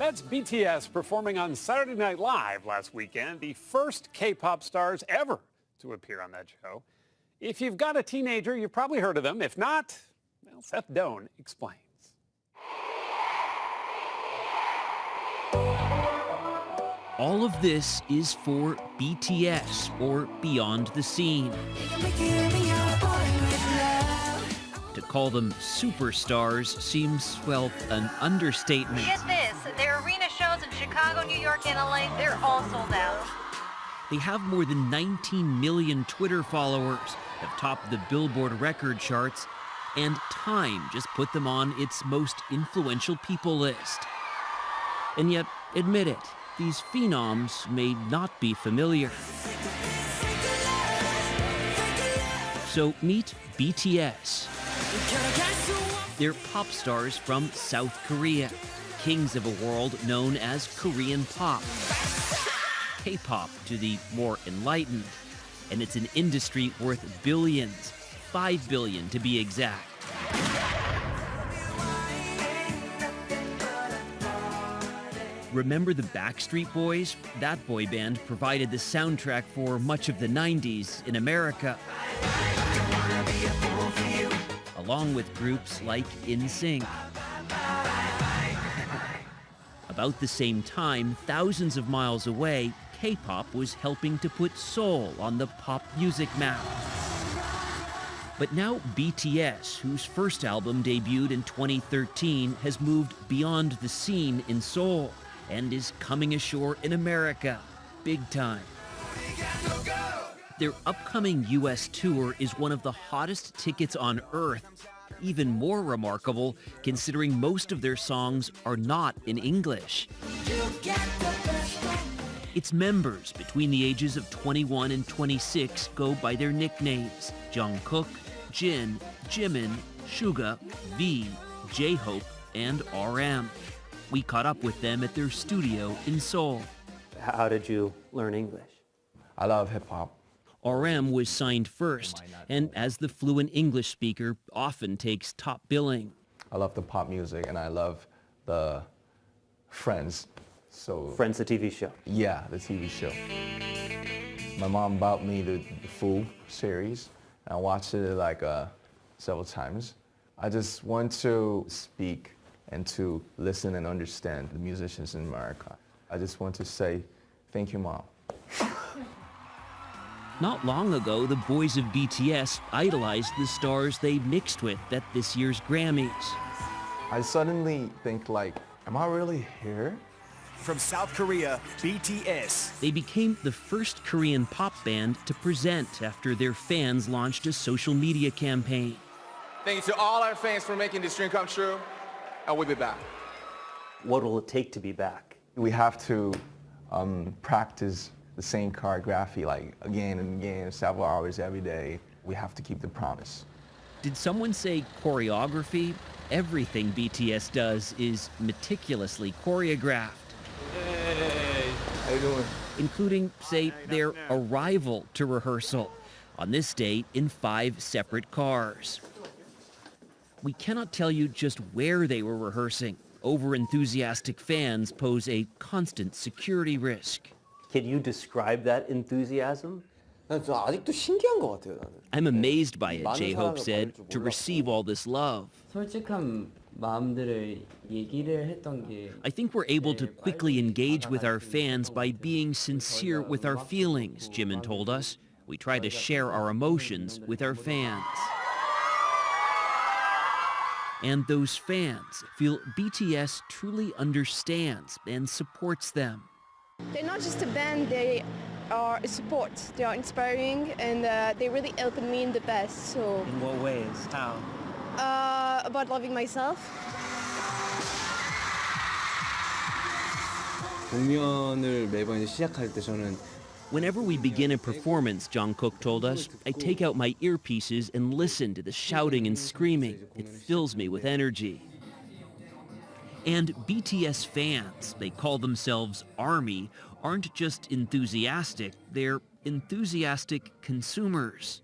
That's BTS performing on Saturday Night Live last weekend, the first K-pop stars ever to appear on that show. If you've got a teenager, you've probably heard of them. If not, well, Seth Doane explains. All of this is for BTS, or Beyond the Scene. To call them superstars seems, well, an understatement. Get this, their arena shows in Chicago, New York, and LA, they're all sold out. They have more than 19 million Twitter followers, have topped the Billboard record charts, and Time just put them on its most influential people list. And yet, admit it, these phenoms may not be familiar. So meet BTS. They're pop stars from South Korea, kings of a world known as Korean pop. K-pop to the more enlightened. And it's an industry worth billions, 5 billion to be exact. Remember the Backstreet Boys? That boy band provided the soundtrack for much of the 90s in America, along with groups like NSYNC. About the same time, thousands of miles away, K-pop was helping to put soul on the pop music map. But now BTS, whose first album debuted in 2013, has moved beyond the scene in Seoul and is coming ashore in America, big time. Their upcoming U.S. tour is one of the hottest tickets on earth. Even more remarkable, considering most of their songs are not in English. Its members between the ages of 21 and 26 go by their nicknames: Jungkook, Jin, Jimin, Suga, V, J-Hope, and RM. We caught up with them at their studio in Seoul. How did you learn English? I love hip-hop. RM was signed first, and as the fluent English speaker, often takes top billing. I love the pop music, and I love the Friends. So Friends, the TV show. Yeah, the TV show. My mom bought me the full series, and I watched it like several times. I just want to speak and to listen and understand the musicians in America. I just want to say, thank you, Mom. Not long ago, the boys of BTS idolized the stars they mixed with at this year's Grammys. I suddenly think like, am I really here? From South Korea, BTS. They became the first Korean pop band to present after their fans launched a social media campaign. Thank you to all our fans for making this dream come true, and we'll be back. What will it take to be back? We have to practice the same choreography like again and again, several hours every day. We have to keep the promise. Did someone say choreography? Everything BTS does is meticulously choreographed. Hey, how you doing? Including, say, their arrival to rehearsal, on this date in 5 separate cars. We cannot tell you just where they were rehearsing. Over-enthusiastic fans pose a constant security risk. Can you describe that enthusiasm? I'm amazed by it, J-Hope said, to receive all this love. I think we're able to quickly engage with our fans by being sincere with our feelings, Jimin told us. We try to share our emotions with our fans. And those fans feel BTS truly understands and supports them. They're not just a band, they are a support. They are inspiring, and they really helped me in the past. So. In what ways? How? About loving myself. Whenever we begin a performance, Jungkook told us, I take out my earpieces and listen to the shouting and screaming. It fills me with energy. And BTS fans, they call themselves ARMY, aren't just enthusiastic, they're enthusiastic consumers.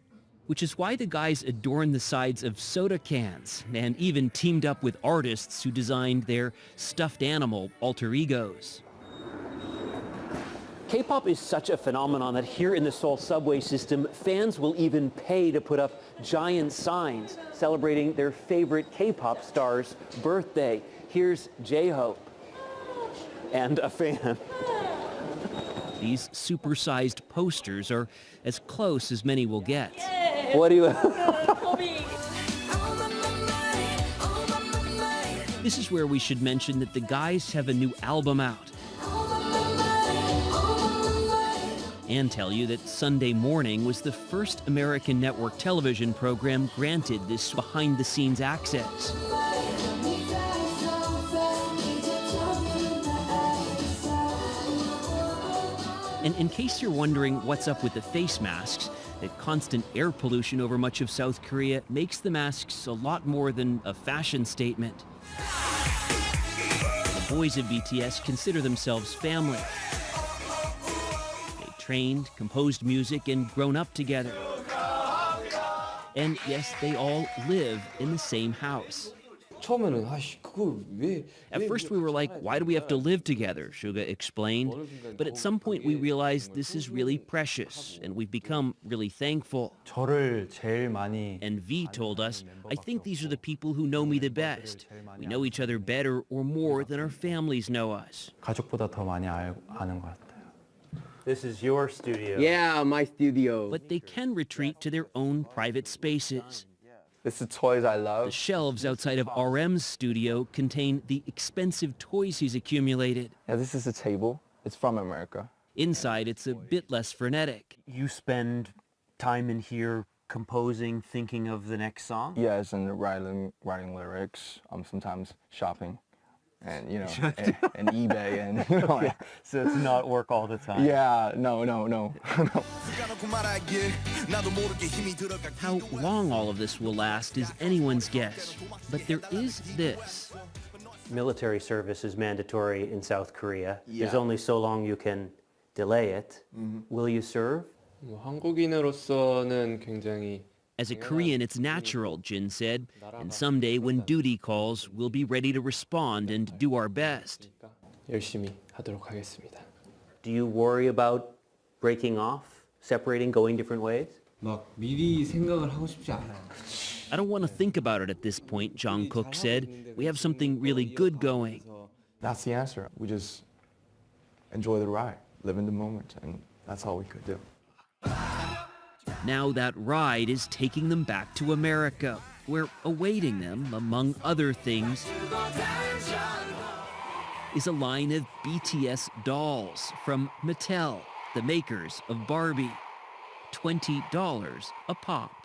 which is why the guys adorn the sides of soda cans and even teamed up with artists who designed their stuffed animal alter egos. K-pop is such a phenomenon that here in the Seoul subway system, fans will even pay to put up giant signs celebrating their favorite K-pop star's birthday. Here's J-Hope and a fan. These supersized posters are as close as many will get. What do you... This is where we should mention that the guys have a new album out. And tell you that Sunday Morning was the first American network television program granted this behind-the-scenes access. And in case you're wondering what's up with the face masks, that constant air pollution over much of South Korea makes the masks a lot more than a fashion statement. The boys of BTS consider themselves family. They trained, composed music, and grown up together. And yes, they all live in the same house. At first we were like, why do we have to live together, Suga explained. But at some point we realized this is really precious, and we've become really thankful. And V told us, I think these are the people who know me the best. We know each other better or more than our families know us. This is your studio. Yeah, my studio. But they can retreat to their own private spaces. It's the toys I love. The shelves outside of RM's studio contain the expensive toys he's accumulated. Yeah, this is a table. It's from America. Inside, it's a bit less frenetic. You spend time in here composing, thinking of the next song? Yes, and writing lyrics. Sometimes shopping, and and eBay, and Yeah, so it's not work all the time. Yeah, no. How long all of this will last is anyone's guess. But there is this. Military service is mandatory in South Korea. Yeah. There's only so long you can delay it. Will you serve? 한국인으로서는 굉장히 As a Korean, it's natural, Jin said. And someday when duty calls, we'll be ready to respond and do our best. 열심히 하도록 하겠습니다. Do you worry about breaking off, separating, going different ways? 막 미리 생각을 하고 싶지 않아요. I don't want to think about it at this point, Jungkook said. We have something really good going. That's the answer. We just enjoy the ride, live in the moment, and that's all we could do. Now that ride is taking them back to America, where awaiting them, among other things, is a line of BTS dolls from Mattel, the makers of Barbie. $20 a pop.